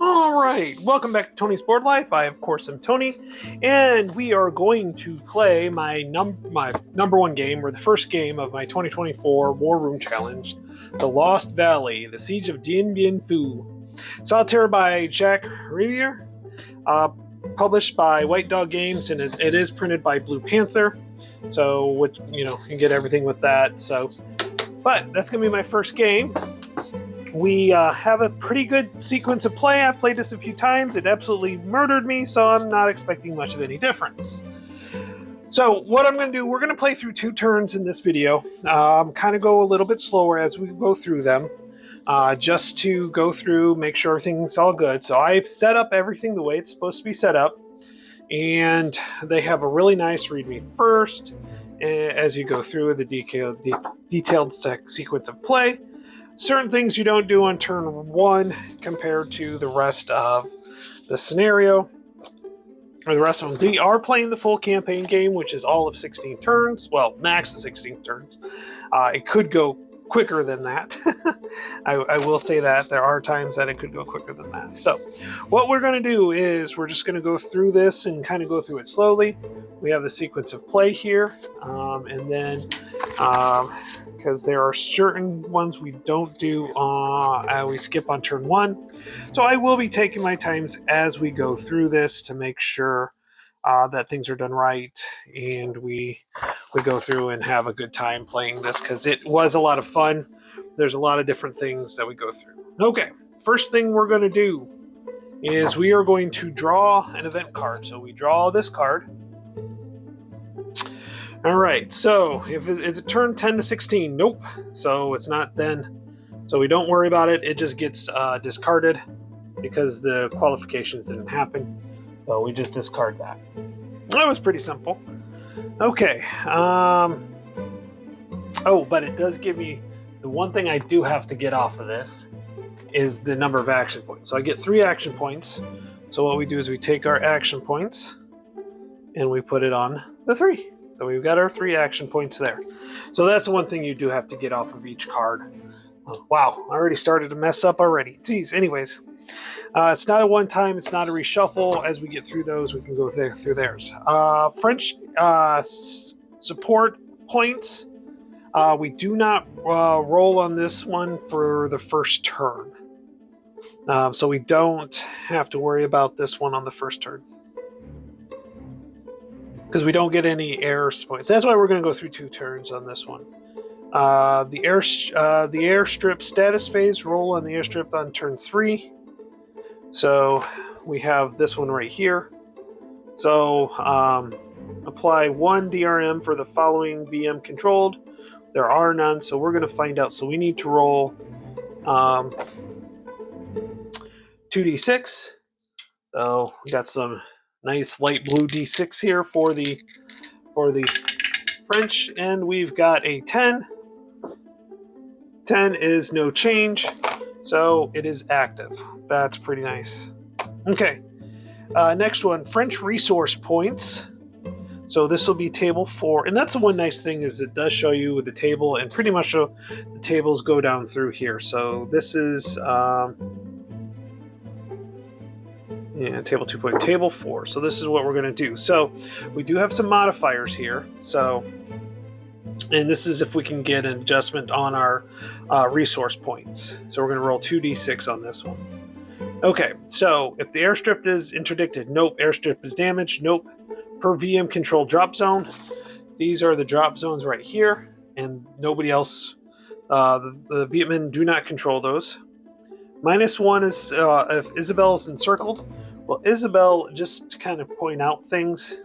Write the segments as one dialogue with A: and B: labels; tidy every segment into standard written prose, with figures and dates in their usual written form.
A: Alright, welcome back to Tony's Board Life. I, of course, am Tony, and we are going to play my number one game, or the first game of my 2024 War Room Challenge, The Lost Valley, The Siege of Dien. Solitaire by Jack Riviere, published by White Dog Games, and it is printed by Blue Panther, so you can get everything with that. So, but that's going to be my first game. We have a pretty good sequence of play. I've played this a few times. It absolutely murdered me, so I'm not expecting much of any difference. So what I'm going to do, we're going to play through 2 turns in this video. Kind of go a little bit slower as we go through them, just to go through, make sure everything's all good. So I've set up everything the way it's supposed to be set up, and they have a really nice read me first as you go through the detailed sequence of play. Certain things you don't do on turn 1 compared to the rest of the scenario, or the rest of them. We are playing the full campaign game, which is all of 16 turns. Well, max of 16 turns. It could go quicker than that. I will say that. There are times that it could go quicker than that. So what we're going to do is we're just going to go through this and kind of go through it slowly. We have the sequence of play here, and then... because there are certain ones we don't do, we skip on turn 1. So I will be taking my times as we go through this to make sure that things are done right, and we go through and have a good time playing this, because it was a lot of fun. There's a lot of different things that we go through. Okay, first thing we're going to do is we are going to draw an event card. So we draw this card. All right, so is it turn 10 to 16? Nope. So it's not then. So we don't worry about it. It just gets discarded because the qualifications didn't happen. So we just discard that. That was pretty simple. Okay. Oh, but it does give me the one thing I do have to get off of this is the number of action points. So I get 3 action points. So what we do is we take our action points and we put it on the 3. So we've got our 3 action points there. So that's the one thing you do have to get off of each card. Oh, wow, I already started to mess up already. Geez, anyways. It's not a one-time, it's not a reshuffle. As we get through those, we can go through theirs. French support points. We do not roll on this one for the first turn. So we don't have to worry about this one on the first turn, because we don't get any air points. That's why we're going to go through 2 turns on this one. The airstrip status phase, roll on the airstrip on turn 3. So we have this one right here. So apply 1 DRM for the following VM controlled. There are none, so we're going to find out. So we need to roll 2d6. So we got some nice light blue d6 here for the French, and we've got a 10. 10 is no change, so it is active. That's pretty nice. Okay, next one, French resource points. So this will be table 4, and that's the one nice thing is it does show you the table, and pretty much the tables go down through here. So this is table 2. Table 4. So this is what we're going to do. So we do have some modifiers here. So, and this is if we can get an adjustment on our resource points. So we're going to roll 2d6 on this one. Okay, so if the airstrip is interdicted, nope. Airstrip is damaged, nope. Per VM control drop zone. These are the drop zones right here, and nobody else. The Vietmen do not control those. -1 is if Isabel is encircled. Well, Isabel, just to kind of point out things.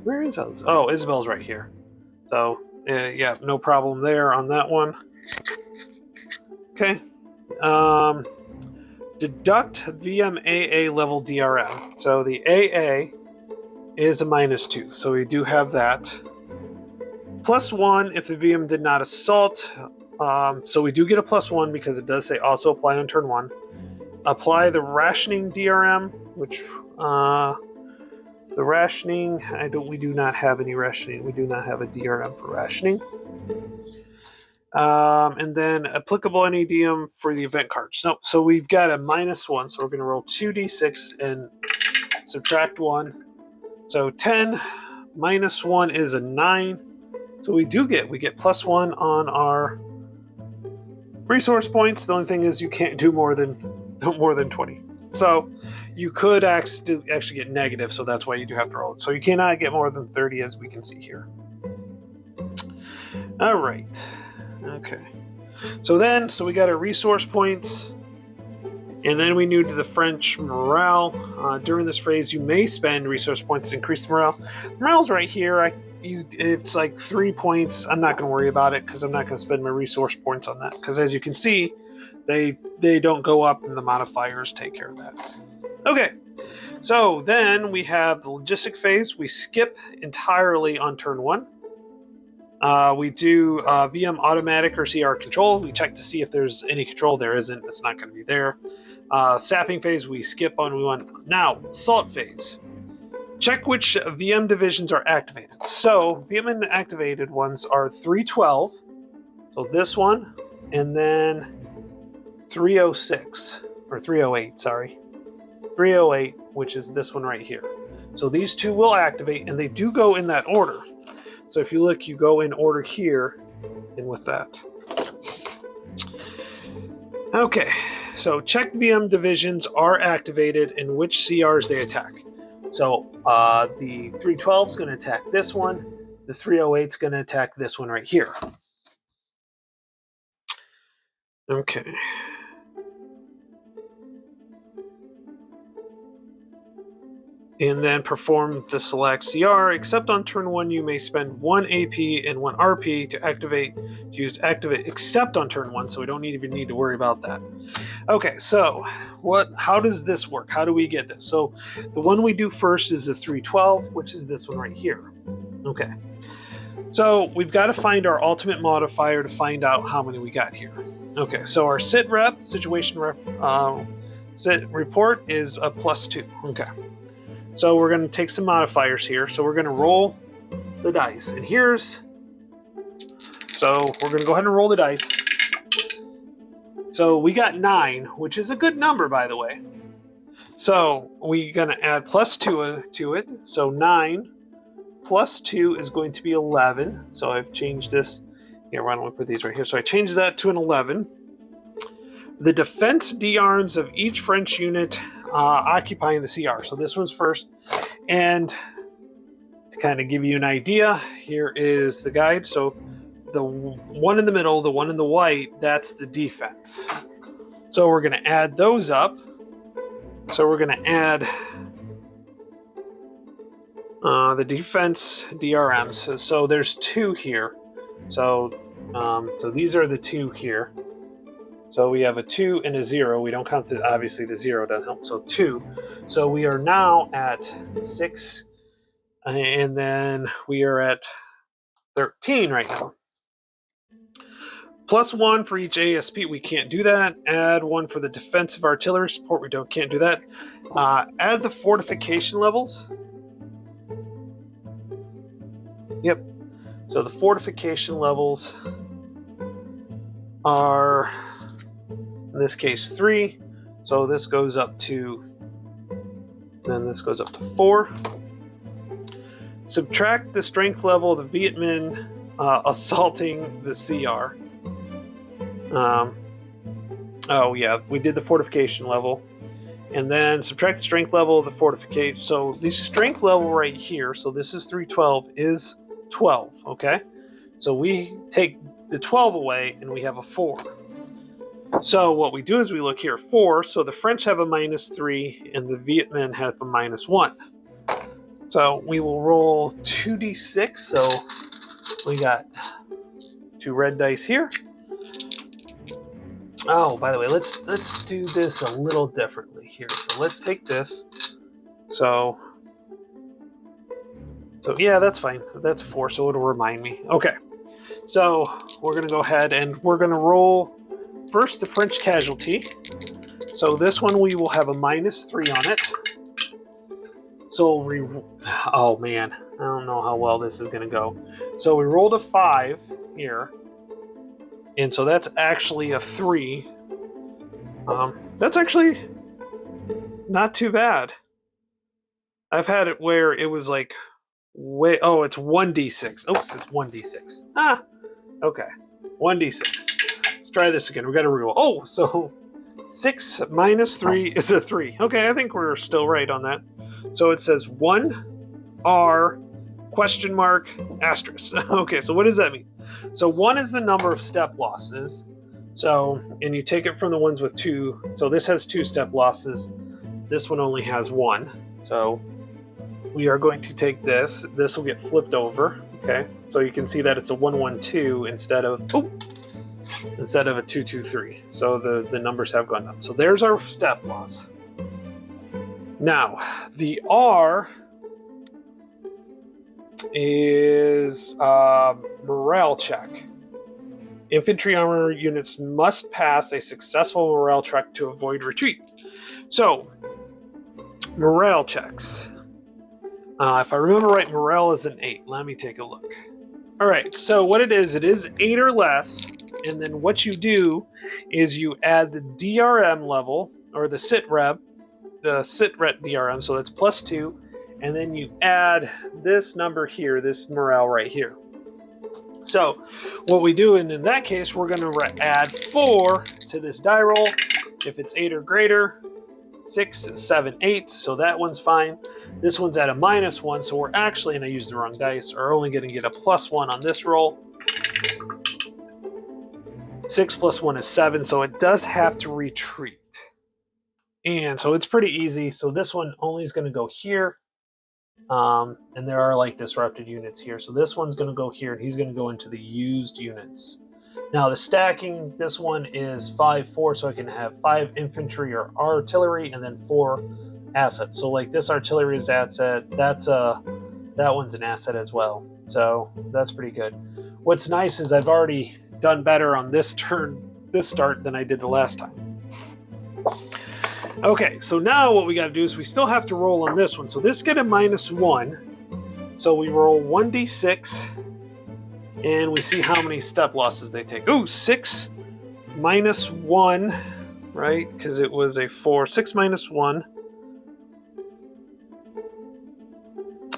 A: Where is Isabel? Oh, Isabel's right here. So, yeah, no problem there on that one. Okay. deduct VMAA level DRM. So the AA is a -2, so we do have that. +1 if the VM did not assault. So we do get a +1 because it does say also apply on turn 1. Apply the rationing DRM, which the rationing, we do not have any rationing. We do not have a DRM for rationing. And then applicable NEDM for the event cards. Nope. So we've got a -1. So we're going to roll 2d6 and subtract 1. So 10 minus 1 is a 9. So we get +1 on our resource points. The only thing is you can't do more than 20. So you could actually get negative, so that's why you do have to roll it. So you cannot get more than 30, as we can see here. All right. Okay. So we got our resource points, and then we knew to the French morale. During this phrase, you may spend resource points to increase the morale. Morale's right here. It's like 3 points. I'm not going to worry about it because I'm not going to spend my resource points on that. Because as you can see, they don't go up, and the modifiers take care of that. Okay, so then we have the logistic phase. We skip entirely on turn 1. We do VM automatic or CR control. We check to see if there's any control. There isn't. It's not going to be there. Sapping phase, we skip on. We want now assault phase. Check which VM divisions are activated. So VM activated ones are 312. So this one, and then 306 or 308. Sorry, 308, which is this one right here. So these two will activate, and they do go in that order. So if you look, you go in order here, and with that. Okay, so check VM divisions are activated and which CRs they attack. So the 312 is going to attack this one. The 308 is going to attack this one right here. Okay. And then perform the select CR. Except on turn 1, you may spend 1 AP and 1 RP to use activate except on turn 1, so we don't even need to worry about that. Okay, so how does this work? How do we get this? So the one we do first is the 312, which is this one right here. Okay. So we've got to find our ultimate modifier to find out how many we got here. Okay, so our situation report is a +2. Okay. So we're going to take some modifiers here. So we're going to roll the dice. And we're going to go ahead and roll the dice. So we got 9, which is a good number, by the way. So we're going to add +2 to it. So 9 plus 2 is going to be 11. So I've changed this. Here, why don't we put these right here? So I changed that to an 11. The defense D-arms of each French unit occupying the CR. So this one's first. And to kind of give you an idea, here is the guide. So the one in the middle, the one in the white, that's the defense. So we're going to add those up. So we're going to add the defense DRMs. So there's 2 here. So these are the 2 here. So we have a 2 and a 0. We don't count obviously the 0 doesn't help. So 2. So we are now at 6, and then we are at 13 right now. +1 for each ASP. We can't do that. Add 1 for the defensive artillery support. We can't do that. Add the fortification levels. Yep. So the fortification levels are, in this case, 3. So this goes up to, then this goes up to 4. Subtract the strength level of the Viet Minh assaulting the CR. Oh yeah, we did the fortification level. And then subtract the strength level of the fortification. So the strength level right here, so this is 312, is 12, okay? So we take the 12 away and we have a 4. So what we do is we look here, 4, so the French have a -3 and the Viet Minh have a -1. So we will roll 2d6, so we got 2 red dice here. Oh, by the way, let's do this a little differently here. So let's take this. So yeah, that's fine. That's 4, so it'll remind me. Okay. So we're gonna go ahead and we're gonna roll first the French casualty. So this one we will have a -3 on it. So oh man, I don't know how well this is gonna go. So we rolled a 5 here, and so that's actually a 3. That's actually not too bad. I've had it where it was like oh, it's 1d6. Oops, it's 1d6. Ah, okay, 1d6. Let's try this again. We got to reroll. Oh, so 6 minus 3 is a 3. Okay, I think we're still right on that. So it says 1R question mark asterisk. Okay, so what does that mean? So 1 is the number of step losses. So, and you take it from the ones with 2. So this has 2 step losses. This one only has 1. So we are going to take this. This will get flipped over. Okay, so you can see that it's a 112 instead of a 223. So the numbers have gone up. So there's our step loss. Now the R is morale check. Infantry armor units must pass a successful morale check to avoid retreat. So morale checks. If I remember right, morale is an 8. Let me take a look. All right, so what it is 8 or less, and then what you do is you add the DRM level, or the SITREP DRM, so that's +2, and then you add this number here, this morale right here. So what we do, and in that case, we're going to add 4 to this die roll. If it's 8 or greater, 6, 7, 8, so that one's fine. This one's at a -1, so we're actually, and I used the wrong dice, are only going to get a +1 on this roll. 6 + 1 is 7, so it does have to retreat. And so it's pretty easy. So this one only is going to go here. And there are like disrupted units here. So this one's going to go here, and he's going to go into the used units. Now the stacking, this one is 5-4, so I can have 5 infantry or artillery, and then 4 assets. So like this artillery is asset. That one's an asset as well. So that's pretty good. What's nice is I've already done better on this start than I did the last time. Okay, so now what we got to do is we still have to roll on this one. So this get a -1. So we roll 1d6, and we see how many step losses they take. Ooh, 6 minus 1, right? Because it was a 4. 6 minus 1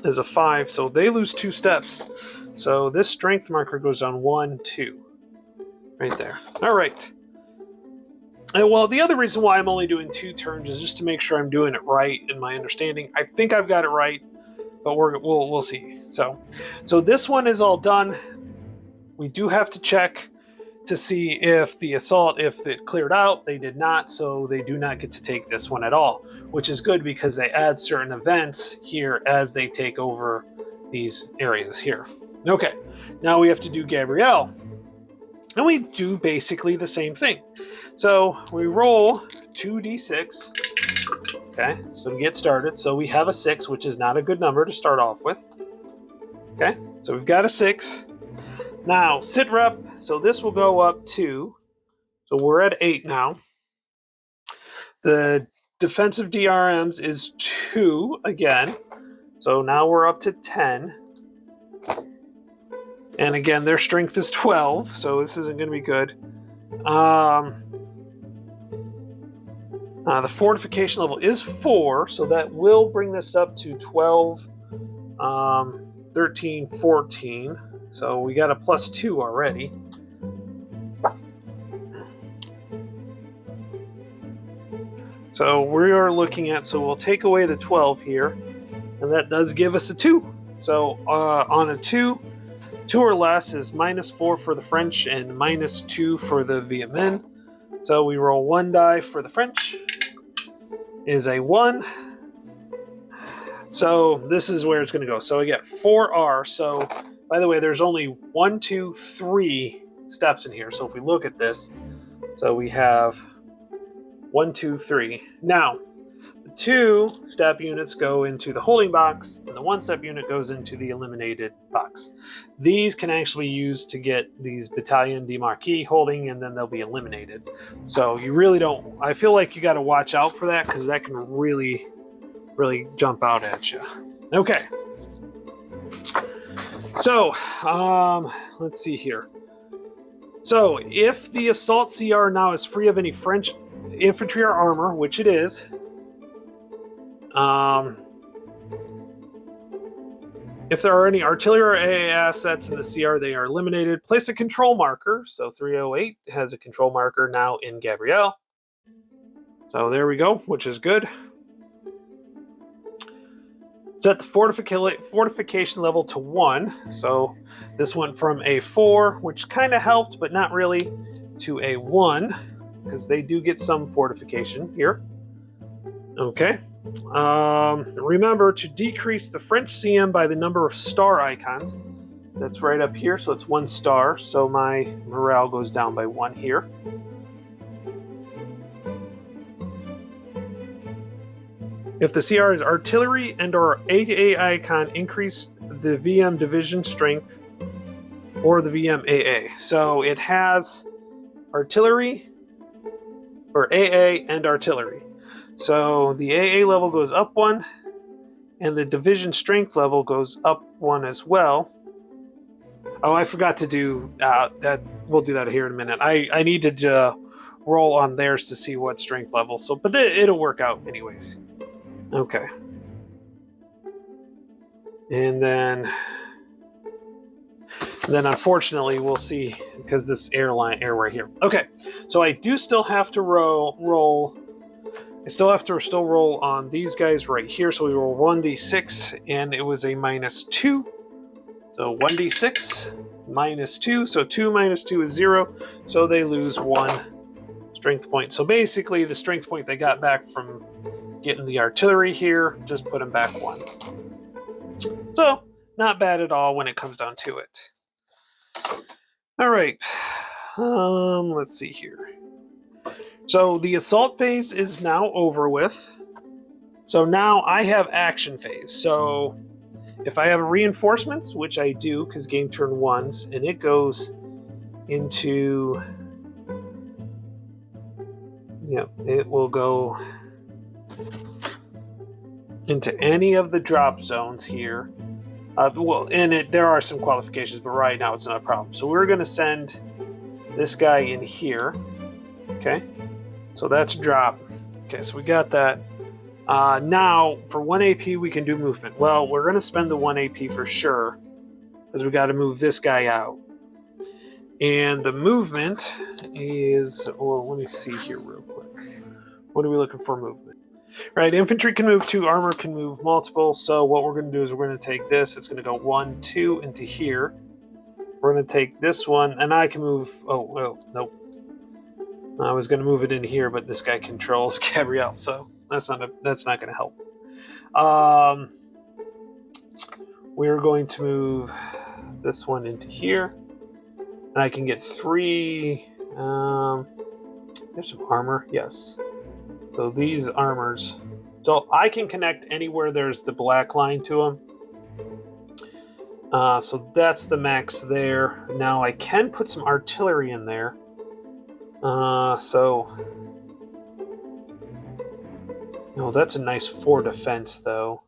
A: is a 5, so they lose 2 steps. So this strength marker goes on 1, 2. Right there. All right. And well, the other reason why I'm only doing 2 turns is just to make sure I'm doing it right in my understanding. I think I've got it right, but we'll see. So this one is all done. We do have to check to see if the assault, if it cleared out. They did not, so they do not get to take this one at all, which is good because they add certain events here as they take over these areas here. Okay, now we have to do Gabrielle. And we do basically the same thing. So we roll 2d6. Okay, so to get started. So we have a 6, which is not a good number to start off with. Okay, so we've got a 6. Now, SITREP, so this will go up 2. So we're at 8 now. The defensive DRMs is 2 again. So now we're up to 10. And again, their strength is 12, so this isn't going to be good. The fortification level is 4, so that will bring this up to 12, 13, 14. So we got a +2 already. So we are looking at, so we'll take away the 12 here, and that does give us a 2. So on a 2 or less is -4 for the French and -2 for the Vietnam. So we roll 1 die for the French. Is a 1. So this is where it's going to go. So I get 4R. So by the way, there's only 1, 2, 3 steps in here. So if we look at this, So we have 1, 2, 3. Now, the 2-step units go into the holding box, and the 1-step unit goes into the eliminated box. These can actually use to get these battalion demarquee holding, and then they'll be eliminated. So you really don't. I feel like you got to watch out for that because that can really jump out at you. Okay. So let's see here. So if the assault CR now is free of any French infantry or armor, which it is, if there are any artillery or AA assets in the CR, they are eliminated. Place a control marker. So 308 has a control marker now in Gabrielle. So there we go, which is good. Set the fortification level to 1. So this went from a 4, which kind of helped, but not really, to a 1, because they do get some fortification here. Okay. Remember to decrease the French CM by the number of star icons. That's right up here, so it's 1 star. So my morale goes down by 1 here. If the CR is artillery and or AA icon, increase the VM division strength or the VM AA. So it has artillery or AA and artillery. So the AA level goes up 1 and the division strength level goes up 1 as well. Oh, I forgot to do that. We'll do that here in a minute. I need to roll on theirs to see what strength level. So, but it'll work out anyways. Okay. And then unfortunately we'll see because this air right here. Okay, so I do still have to roll. I still have to roll on these guys right here. So we roll 1d6 and it was a -2. So 1d6 -2. So 2 minus 2 is 0. So they lose 1 strength point. So basically the strength point they got back from getting the artillery here, just put them back 1. So, not bad at all when it comes down to it. All right. Let's see here. So, the assault phase is now over with. So, now I have action phase. So, if I have reinforcements, which I do because game turn 1s, and it goes into... it will go into any of the drop zones here. There are some qualifications, but right now it's not a problem. So we're going to send this guy in here. Okay, so that's drop. Okay, so we got that. Now, for 1 AP, we can do movement. Well, we're going to spend the 1 AP for sure, because we got to move this guy out. And the movement is... Well, let me see here real quick. What are we looking for movement? Right, infantry can move 2, armor can move multiple. So what we're going to do is we're going to take this. It's going to go 1, 2 into here. We're going to take this one, and I can move... Oh, well, nope. I was going to move it in here, but this guy controls Gabrielle, so that's not going to help. We're going to move this one into here, and I can get 3. There's some armor, yes. So these armors, so I can connect anywhere there's the black line to them. So that's the max there. Now I can put some artillery in there. That's a nice 4 defense though.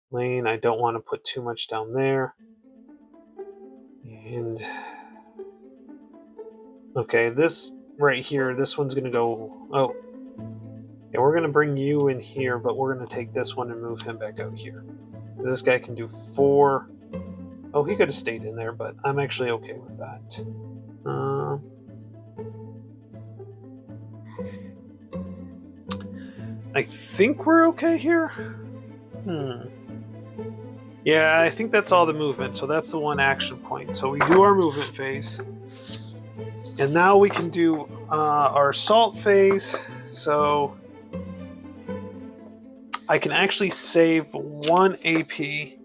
A: Lane, I don't want to put too much down there. And okay, this right here, this one's gonna go... Oh, yeah, we're gonna bring you in here, but we're gonna take this one and move him back out here. This guy can do 4. Oh, he could have stayed in there, but I'm actually okay with that. I think we're okay here. Yeah, I think that's all the movement. So that's the 1 action point. So we do our movement phase. And now we can do our assault phase. So I can actually save 1 AP.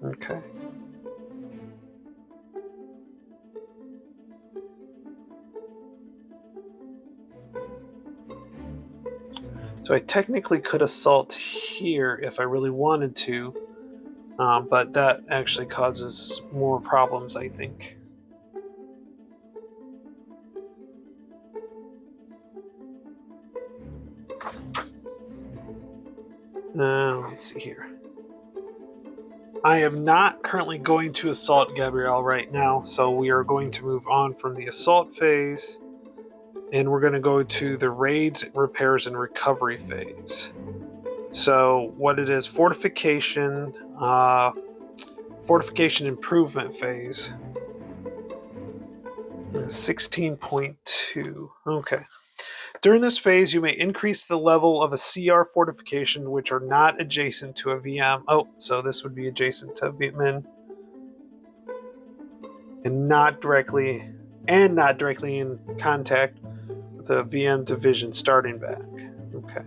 A: Okay. So I technically could assault here if I really wanted to, but that actually causes more problems, I think. Let's see here. I am not currently going to assault Gabrielle right now, so we are going to move on from the assault phase, and we're going to go to the raids, repairs, and recovery phase. So what it is, fortification improvement phase. 16.2. Okay. During this phase, you may increase the level of a CR fortification which are not adjacent to a VM. Oh, so this would be adjacent to VMin. And not directly in contact with a VM division starting back. Okay.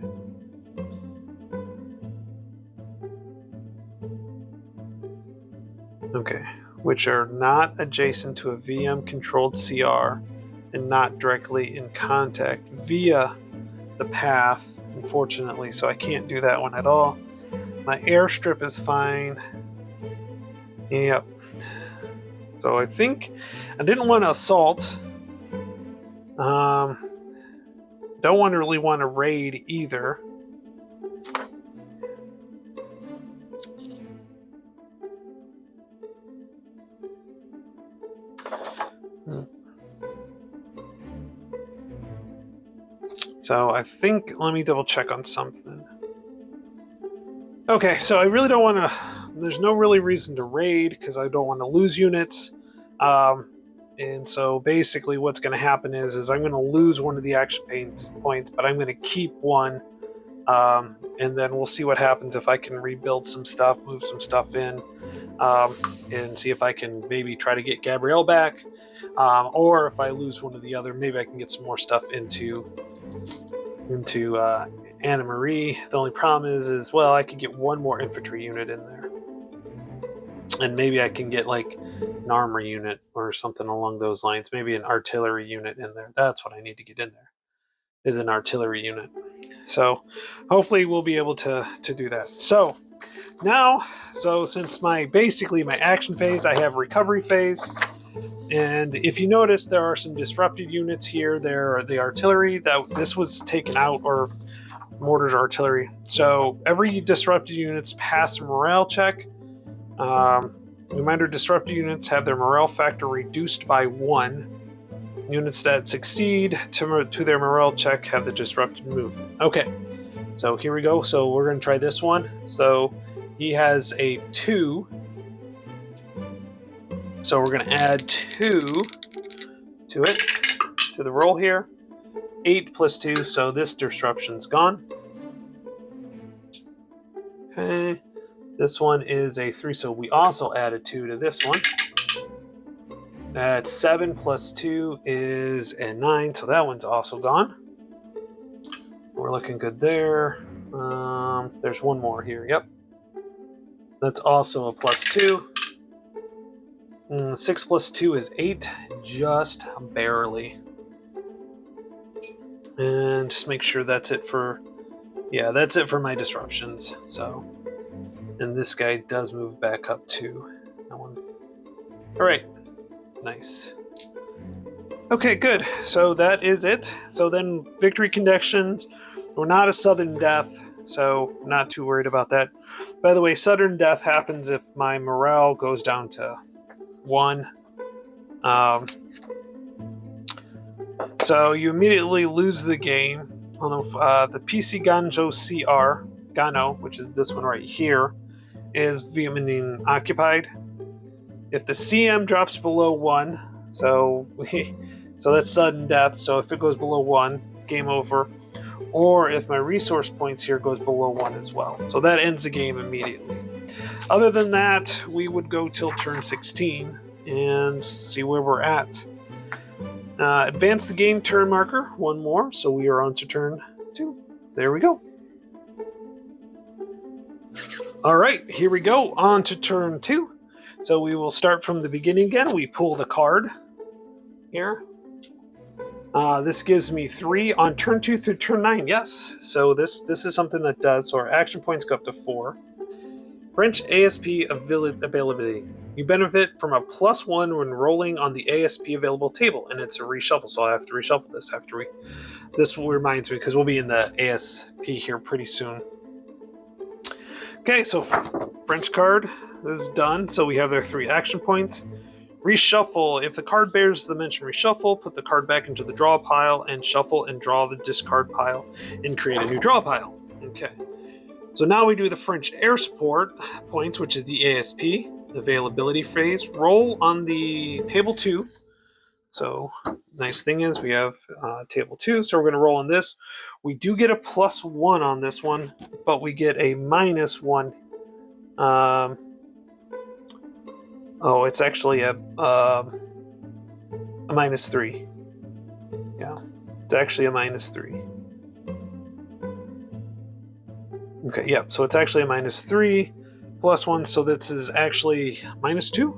A: Okay. Which are not adjacent to a VM controlled CR and not directly in contact via the path, unfortunately, so I can't do that one at all. My airstrip is fine. Yep. So I think I didn't want to assault. Don't really want to raid either. So I think, let me double check on something. Okay, so I really don't want to, there's no really reason to raid because I don't want to lose units. And so basically what's going to happen is I'm going to lose one of the action points, but I'm going to keep one. And then we'll see what happens if I can rebuild some stuff, move some stuff in, and see if I can maybe try to get Gabrielle back. Or if I lose one of the other, maybe I can get some more stuff into Anna Marie. The only problem is well, I could get one more infantry unit in there, and maybe I can get like an armor unit or something along those lines. Maybe an artillery unit in there. That's what I need to get in there, is an artillery unit. So hopefully we'll be able to do that. So now, since basically my action phase, I have recovery phase. And if you notice, there are some disrupted units here. There are the artillery, this was taken out, or mortars, artillery. So every disrupted units pass a morale check. Reminder, disrupted units have their morale factor reduced by 1. Units that succeed to their morale check have the disrupted movement. Okay, so here we go. So we're going to try this one. So he has a 2. So we're going to add 2 to it, to the roll here. 8 plus 2, so this disruption's gone. Okay, this one is a 3, so we also added 2 to this one. That's 7 plus 2 is a 9, so that one's also gone. We're looking good there. There's one more here, yep. That's also a plus 2. 6 plus 2 is 8, just barely. And just make sure that's it for, yeah, that's it for my disruptions. So, and this guy does move back up too. That one. All right, nice. Okay, good. So that is it. So then victory conditions. We're not a sudden death, so not too worried about that. By the way, sudden death happens if my morale goes down to 1. So you immediately lose the game. On the PC Ganjo CR, Gano, which is this one right here, is Vietnamese occupied. If the CM drops below 1, so that's sudden death. So if it goes below 1, game over. Or if my resource points here goes below 1 as well. So that ends the game immediately. Other than that, we would go till turn 16 and see where we're at. Advance the game turn marker, 1 more, so we are on to turn 2. There we go. All right, here we go, on to turn 2. So we will start from the beginning again. We pull the card here. This gives me 3 on turn 2 through turn 9. Yes, so this is something that does. So our action points go up to 4. French ASP availability. You benefit from a +1 when rolling on the ASP available table, and it's a reshuffle. So I have to reshuffle this after we. This reminds me because we'll be in the ASP here pretty soon. Okay, so French card is done. So we have their 3 action points. Reshuffle. If the card bears the mentioned reshuffle, put the card back into the draw pile and shuffle and draw the discard pile and create a new draw pile. Okay. So now we do the French air support points, which is the ASP availability phase. Roll on the table 2. So nice thing is we have table 2. So we're going to roll on this. We do get a +1 on this one, but we get a -1. Oh, it's actually a -3. Yeah, it's actually a -3. Okay, yep, so it's actually a -3 +1, so this is actually -2.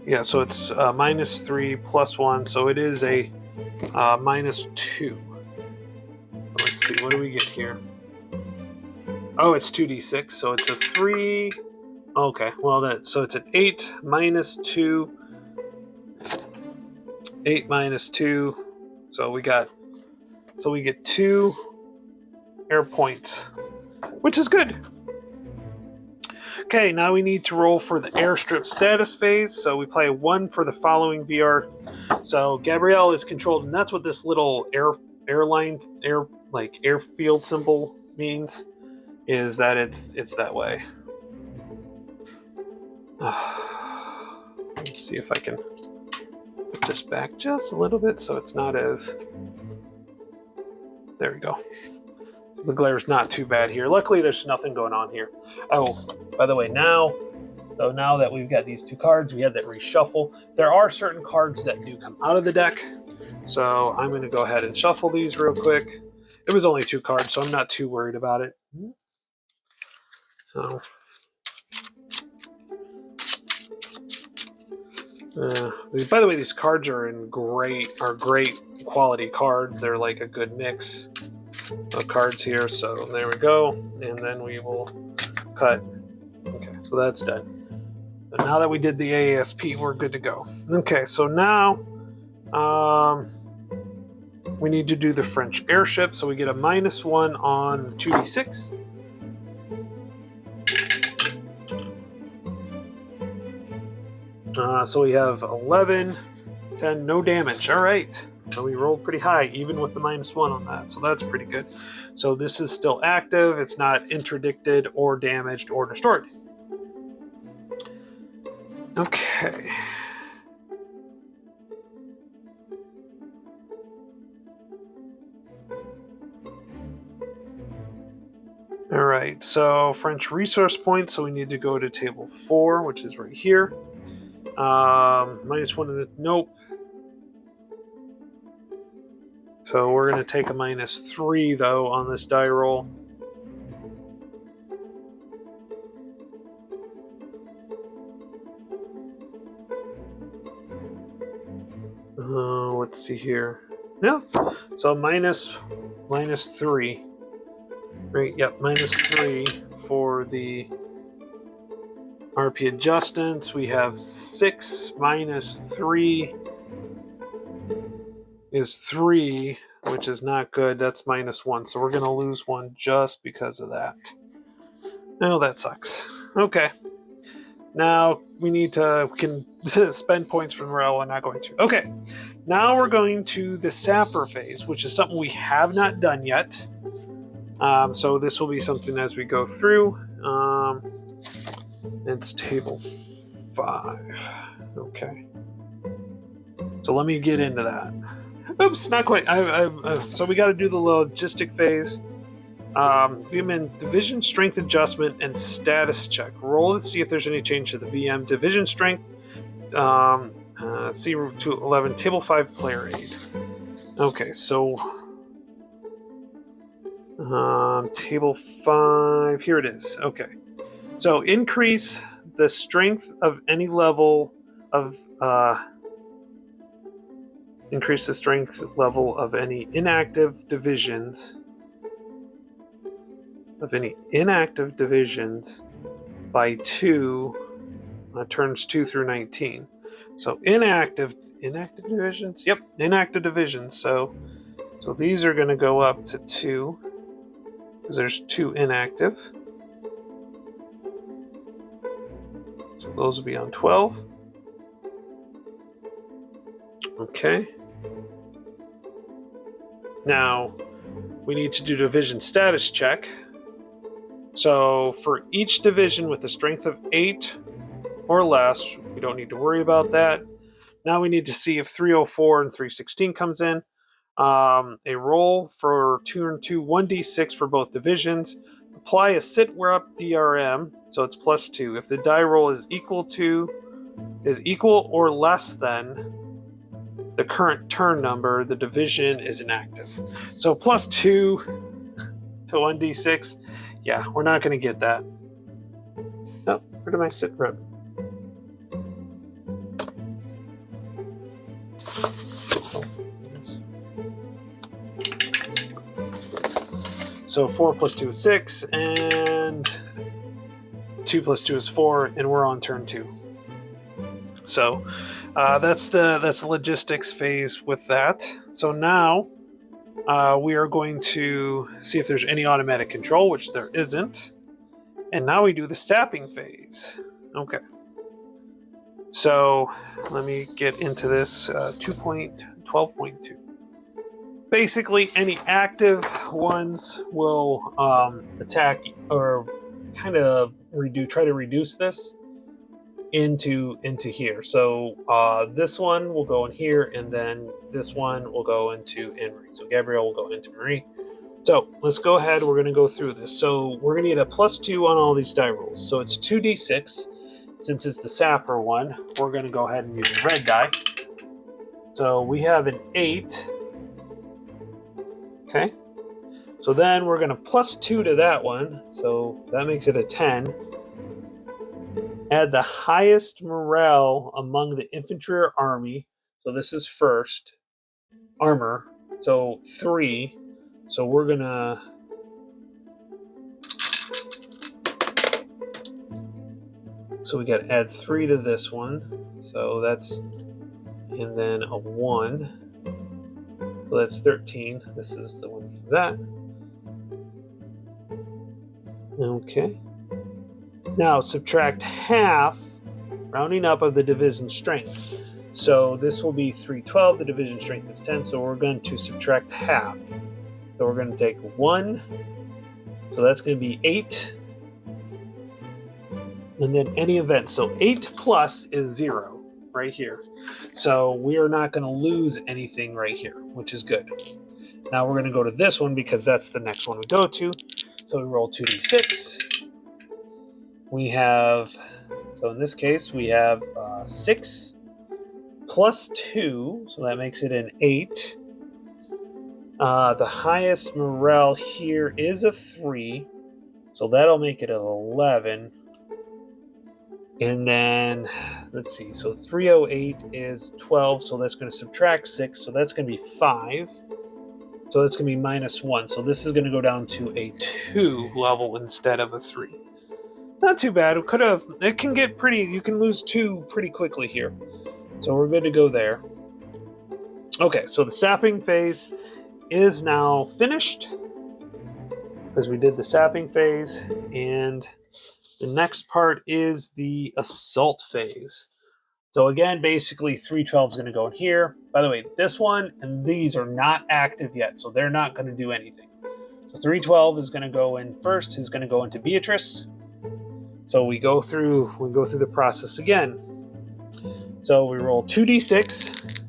A: Yeah, so it's -3 +1, so it is a -2. Let's see, what do we get here? Oh, it's 2d6, so it's a 3. Okay, well so it's an 8 -2. 8 -2. So we get 2 air points, which is good. Okay, now we need to roll for the airstrip status phase. So we play 1 for the following VR. So Gabrielle is controlled, and that's what this little airfield symbol means, is that it's that way. Let's see if I can put this back just a little bit so it's not as. There we go. So the glare is not too bad here. Luckily, there's nothing going on here. Oh, by the way, now that we've got these 2 cards, we have that reshuffle. There are certain cards that do come out of the deck. So I'm going to go ahead and shuffle these real quick. It was only 2 cards, so I'm not too worried about it. So, by the way, these cards are great quality cards. They're like a good mix of cards here. So there we go, and then we will cut. Okay, so that's done. But now that we did the ASP, we're good to go. Okay, so now we need to do the French airship. So we get a -1 on 2d6. So we have 11, 10, no damage. All right. So we rolled pretty high, even with the -1 on that. So that's pretty good. So this is still active. It's not interdicted or damaged or destroyed. Okay. All right. So French resource points. So we need to go to table 4, which is right here. -1 of the nope. So we're going to take a -3 though on this die roll. Let's see here. Yeah. So -3. Right. Yep. -3 for the RP adjustments. We have 6 -3 is 3, which is not good. That's -1. So we're going to lose 1 just because of that. Oh, that sucks. Okay. Now we can spend points from morale. I'm not going to. Okay. Now we're going to the sapper phase, which is something we have not done yet. So this will be something as we go through. It's table 5. Okay. So let me get into that. Oops, not quite. So we got to do the logistic phase. VM division strength adjustment and status check. Roll to see if there's any change to the VM division strength. C to 11 table 5 player aid. Okay, so table 5. Here it is. Okay. So increase the strength of any level of increase the strength level of any inactive divisions by 2 turns 2 through 19. So inactive divisions. Yep, inactive divisions. So these are going to go up to 2 because there's 2 inactive. So those will be on 12. Okay. Now we need to do division status check. So for each division with a strength of 8 or less, we don't need to worry about that. Now we need to see if 304 and 316 comes in. A roll for 2 and 2, 1d6 for both divisions. Apply a sit rep DRM, so it's +2. If the die roll is equal or less than the current turn number, the division is inactive. So +2 to 1d6. Yeah, we're not going to get that. Oh, where did my sit rep? So 4 + 2 is 6, and 2 + 2 is 4, and we're on turn 2. So that's the logistics phase with that. So now we are going to see if there's any automatic control, which there isn't. And now we do the sapping phase. Okay. So let me get into this 2.12.2. Basically, any active ones will attack or kind of try to reduce this into here. So this one will go in here, and then this one will go into Anne-Marie. So Gabrielle will go into Marie. So let's go ahead. We're going to go through this. So we're going to get a +2 on all these die rolls. So it's 2d6. Since it's the sapper one, we're going to go ahead and use the red die. So we have an 8. Okay. So then we're going to +2 to that one. So that makes it a 10. Add the highest morale among the infantry or army. So this is first. Armor. So 3. So we're going to... So we got to add 3 to this one. So that's... And then a 1. So that's 13. This is the one for that. Okay. Now subtract half, rounding up, of the division strength. So this will be 312. The division strength is 10. So we're going to subtract half. So we're going to take 1. So that's going to be 8. And then any event. So 8 plus is 0 right here. So we are not going to lose anything right here, which is good. Now we're going to go to this one because that's the next one we go to. So we roll 2d6. We have, so in this case, we have 6 plus 2, so that makes it an 8. The highest morale here is a 3, so that'll make it an 11. And then, let's see, so 308 is 12, so that's going to subtract 6, so that's going to be 5. So that's going to be -1, so this is going to go down to a 2 level instead of a 3. Not too bad. It can get pretty, you can lose 2 pretty quickly here. So we're good to go there. Okay, so the sapping phase is now finished because we did the sapping phase, and the next part is the assault phase. So again, basically 312 is going to go in here. By the way, this one and these are not active yet, so they're not going to do anything. So 312 is going to go in first, is going to go into Beatrice. So we go through the process again. So we roll 2d6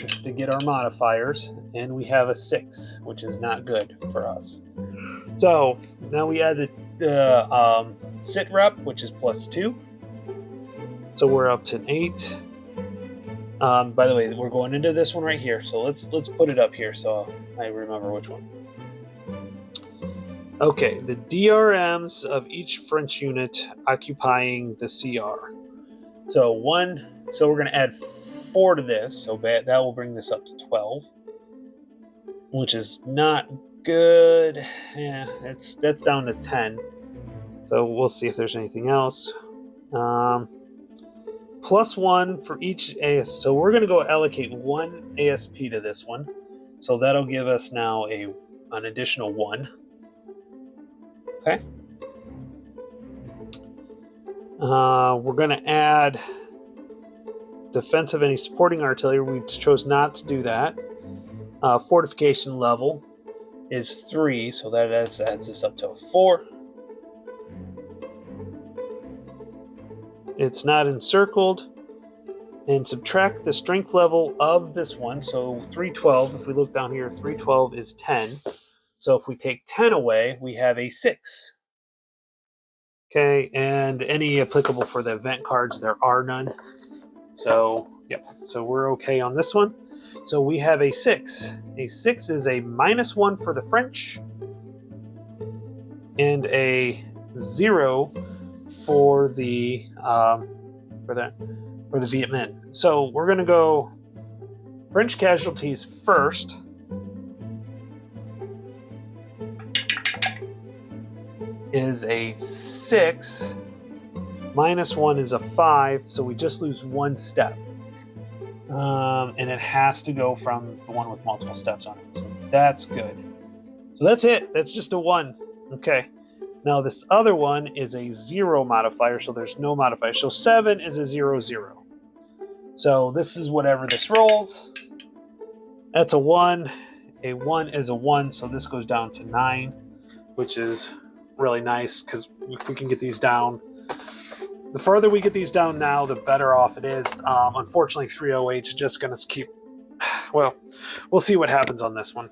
A: just to get our modifiers, and we have a 6, which is not good for us. So now we add the sit rep, which is +2. So we're up to an 8. By the way, we're going into this one right here. So let's put it up here so I remember which one. Okay, the DRMs of each French unit occupying the CR. So so we're going to add 4 to this, so that will bring this up to 12, which is not good. Yeah, that's down to 10. So we'll see if there's anything else. +1 for each AS. So we're going to go allocate 1 ASP to this one. So that'll give us now an additional 1. Okay. We're going to add defensive any supporting artillery. We chose not to do that. Fortification level is 3, so that adds this up to a 4. It's not encircled. And subtract the strength level of this one. So 312, if we look down here, 312 is 10. So if we take 10 away, we have a 6. Okay, and any applicable for the event cards, there are none. So, yep, so we're okay on this one. So we have a 6. A 6 is a -1 for the French and a 0 for the Viet Minh. So we're going to go French casualties first. Is a 6. -1 is a 5, so we just lose 1 step. And it has to go from the one with multiple steps on it. So that's good. So that's it. That's just a 1. Okay. Now this other one is a 0 modifier, so there's no modifier. So 7 is a 0, 0. So this is whatever this rolls. That's a 1. A 1 is a 1, so this goes down to 9, which is really nice because if we can get these down, the further we get these down now, the better off it is. Unfortunately, 308 is just going to keep, well, we'll see what happens on this one.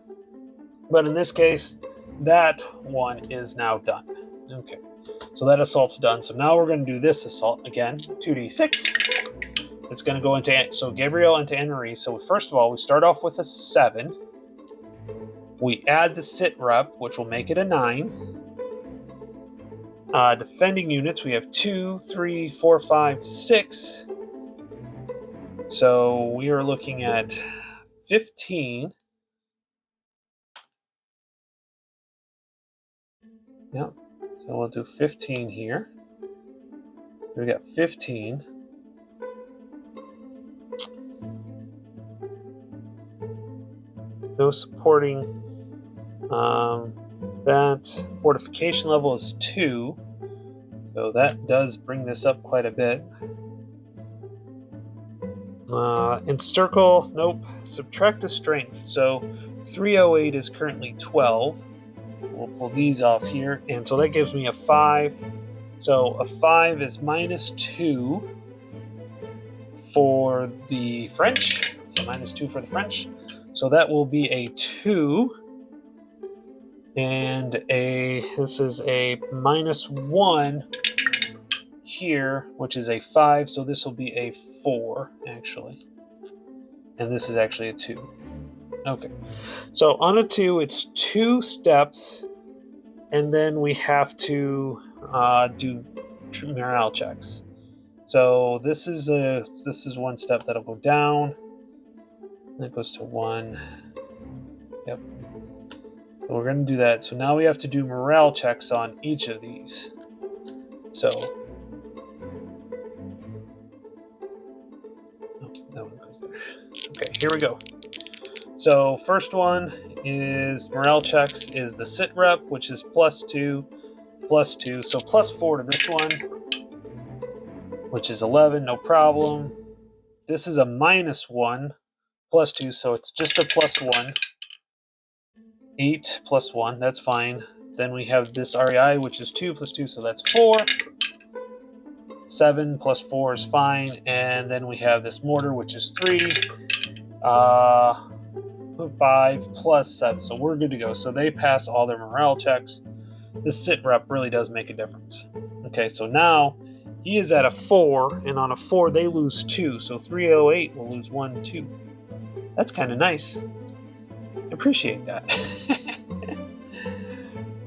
A: But in this case, that one is now done. Okay, so that assault's done. So now we're going to do this assault again, 2d6. It's going to go into, so Gabrielle into Anne-Marie. So first of all, we start off with a 7. We add the sit rep, which will make it a 9. Defending units, we have 2, 3, 4, 5, 6. So we are looking at 15. Yep. So we'll do 15 here. We got 15. No supporting. That fortification level is 2. So that does bring this up quite a bit. Encircle, nope. Subtract the strength. So 308 is currently 12. We'll pull these off here. And so that gives me a 5. So a 5 is -2 for the French. So -2 for the French. So that will be a 2. And this is a -1 here, which is a 5. So this will be a 4, actually. And this is actually a 2. Okay. So on a 2, it's 2 steps. And then we have to do morale checks. So this is 1 step that'll go down. That goes to 1. Yep. So we're going to do that. So now we have to do morale checks on each of these. So that one goes there. Okay, here we go. So first one is morale checks is the sit rep, which is +2, +2. So +4 to this one, which is 11, no problem. This is a -1, +2, so it's just a +1. 8 + 1, that's fine. Then we have this REI, which is 2 + 2, so that's 4. 7 + 4 is fine. And then we have this mortar, which is 3. 5 + 7, so we're good to go. So they pass all their morale checks. This sit rep really does make a difference. Okay, so now he is at a 4, and on a 4 they lose 2. So 308 will lose 1, 2. That's kind of nice. I appreciate that.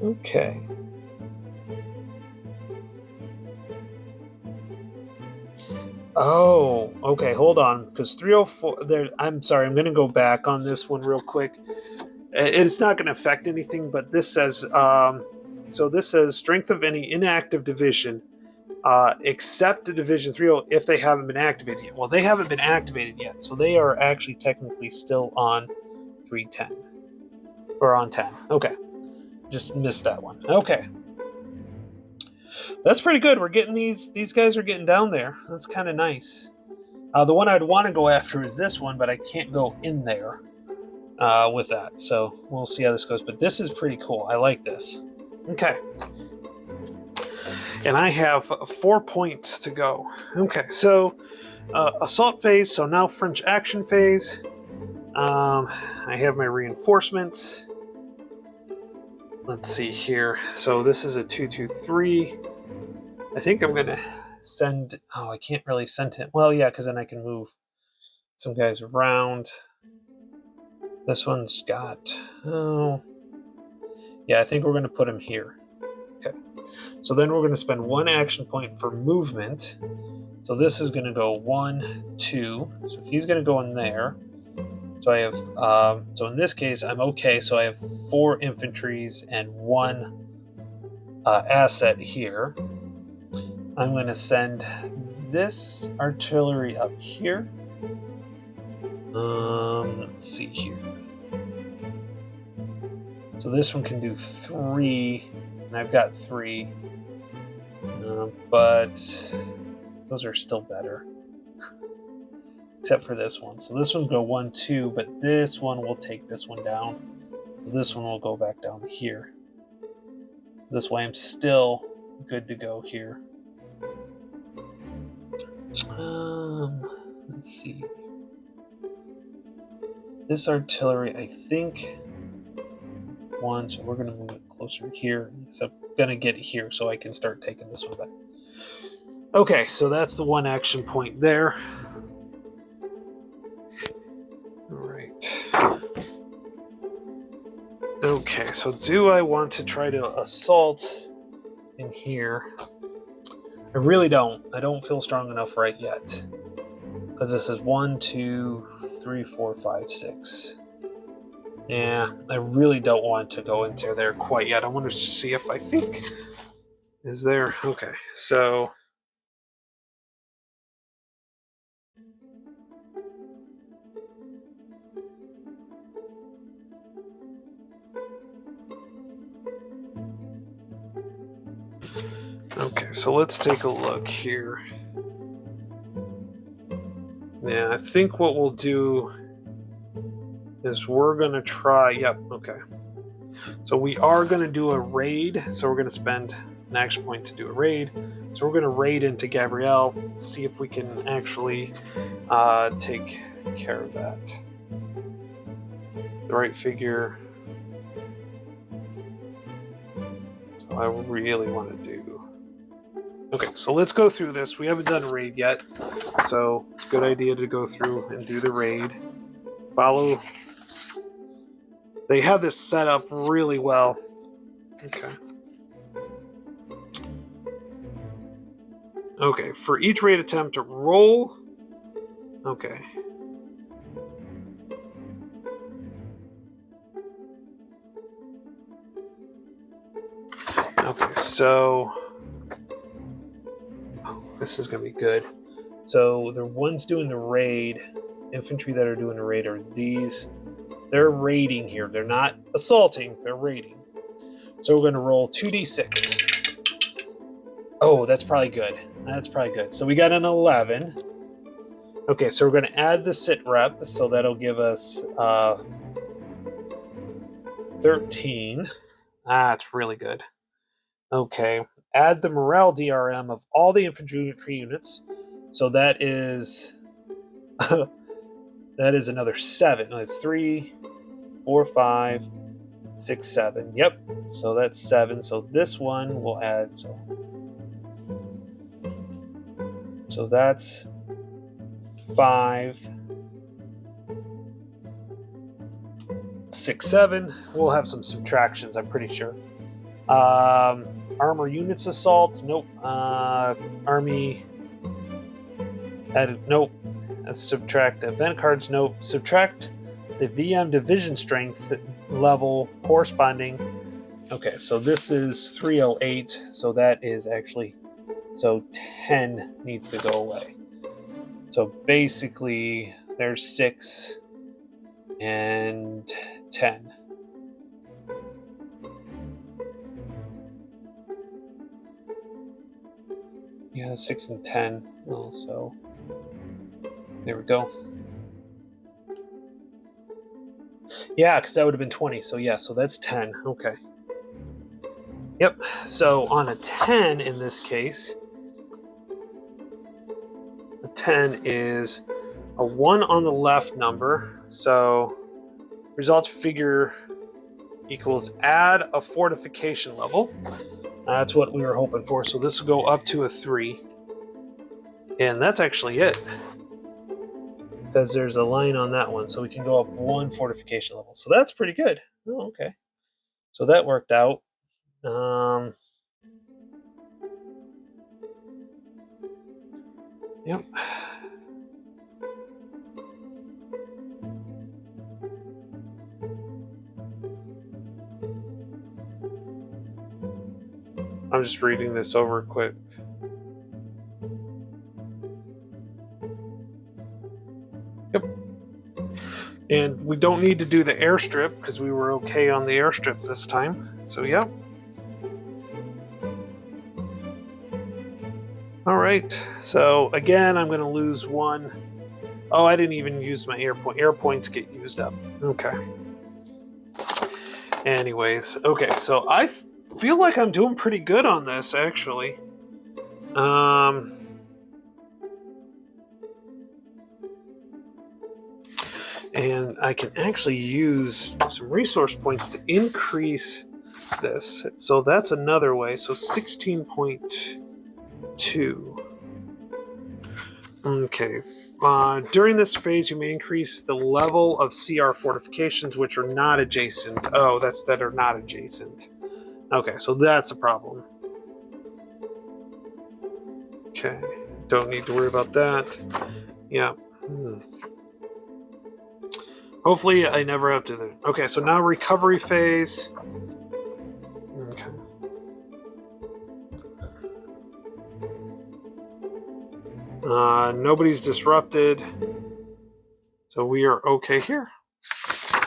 A: Okay. Oh, okay, hold on, because 304 there. I'm sorry, I'm going to go back on this one real quick. It's not going to affect anything, but this says so this says strength of any inactive division except a division 30 if they haven't been activated yet. Well, they haven't been activated yet, so they are actually technically still on 310 or on 10. Okay, just missed that one. Okay, that's pretty good. We're getting these guys are getting down there. That's kind of nice. The one I'd want to go after is this one, but I can't go in there with that. So we'll see how this goes. But this is pretty cool. I like this. Okay. And I have 4 points to go. Okay, so assault phase. So now French action phase. I have my reinforcements. Let's see here. So this is a 223. I think I'm going to send... Oh, I can't really send him. Well, yeah, because then I can move some guys around. This one's got... Oh... Yeah, I think we're going to put him here. Okay. So then we're going to spend 1 action point for movement. So this is going to go 1, 2. So he's going to go in there. So I have... so in this case, I'm okay. So I have 4 infantries and 1 asset here. I'm going to send this artillery up here. Let's see here. So this one can do 3, and I've got 3, but those are still better, except for this one. So this one's go 1, 2, but this one will take this one down. So this one will go back down here. This way I'm still good to go here. Let's see. This artillery, I think... 1, so we're going to move it closer here. So I'm going to get it here so I can start taking this one back. Okay, so that's the 1 action point there. All right. Okay, so do I want to try to assault in here? I really don't. I don't feel strong enough right yet. Because this is 1, 2, 3, 4, 5, 6. Yeah, I really don't want to go into there quite yet. I want to see if I think is there. Okay, so let's take a look here. Yeah, I think what we'll do is we're going to try... Yep, okay. So we are going to do a raid. So we're going to spend an action point to do a raid. So we're going to raid into Gabrielle, see if we can actually take care of that. The right figure. So I really want to do... Okay, so let's go through this. We haven't done a raid yet. So it's a good idea to go through and do the raid. Follow... They have this set up really well. Okay. Okay, for each raid attempt to roll. Okay. Okay, so... Oh, this is going to be good. So the ones doing the raid, infantry that are doing the raid are these... They're raiding here. They're not assaulting. They're raiding. So we're going to roll 2d6. Oh, that's probably good. That's probably good. So we got an 11. Okay, so we're going to add the sit rep. So that'll give us 13. That's really good. Okay. Add the morale DRM of all the infantry units. So that is... that is another 7. No, it's 3, 4, 5, 6, 7. Yep. So that's 7. So this one will add. So that's 5, 6, 7. We'll have some subtractions, I'm pretty sure. Armor units assault. Nope. Army. Added. Nope. Let's subtract event cards. Nope. Subtract the VM division strength level corresponding. Okay, so this is 308. So that is actually. So 10 needs to go away. So basically, there's 6 and 10. Yeah, 6 and 10. Oh, so there we go. Yeah, because that would have been 20. So yeah, so that's 10. Okay. Yep. So on a 10 in this case, a 10 is a 1 on the left number. So results figure equals add a fortification level. That's what we were hoping for. So this will go up to a 3. And that's actually it. Because there's a line on that one. So we can go up 1 fortification level. So that's pretty good. Oh, okay. So that worked out. Yep. I'm just reading this over quick. Yep. And we don't need to do the airstrip because we were okay on the airstrip this time. So, yep. All right. So, again, I'm going to lose 1. Oh, I didn't even use my air point. Air points get used up. Okay. Anyways, okay. So, I feel like I'm doing pretty good on this, actually. And I can actually use some resource points to increase this. So that's another way. So 16.2. Okay. During this phase, you may increase the level of CR fortifications which are not adjacent. Oh, that's that are not adjacent. Okay, so that's a problem. Okay. Don't need to worry about that. Yeah. Hopefully I never have to. Okay, so now recovery phase. Okay. Nobody's disrupted. So we are okay here.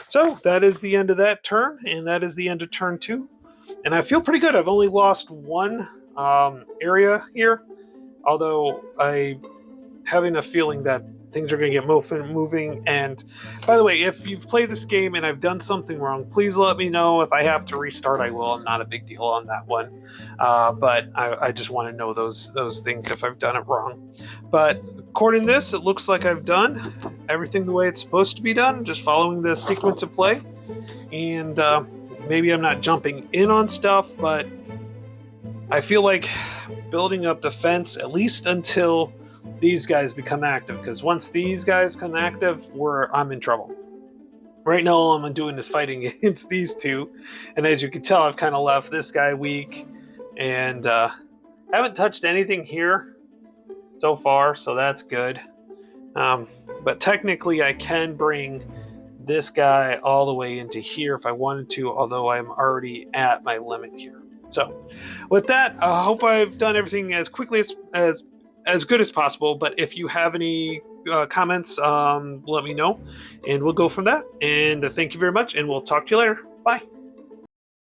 A: So that is the end of that turn, and that is the end of turn 2. And I feel pretty good. I've only lost 1 area here, although I'm having a feeling that things are going to get moving. And by the way, if you've played this game and I've done something wrong, please let me know. If I have to restart, I will. I'm not a big deal on that one. But I just want to know those things if I've done it wrong. But according to this, it looks like I've done everything the way it's supposed to be done, just following the sequence of play. And maybe I'm not jumping in on stuff, but I feel like building up defense at least until these guys become active, because once these guys become active, I'm in trouble. Right now, all I'm doing is fighting against these 2, and as you can tell, I've kind of left this guy weak, and haven't touched anything here so far, so that's good. But technically, I can bring this guy all the way into here if I wanted to, although I'm already at my limit here. So, with that, I hope I've done everything as quickly as good as possible, but if you have any comments, let me know, and we'll go from that. And thank you very much, and we'll talk to you later. Bye.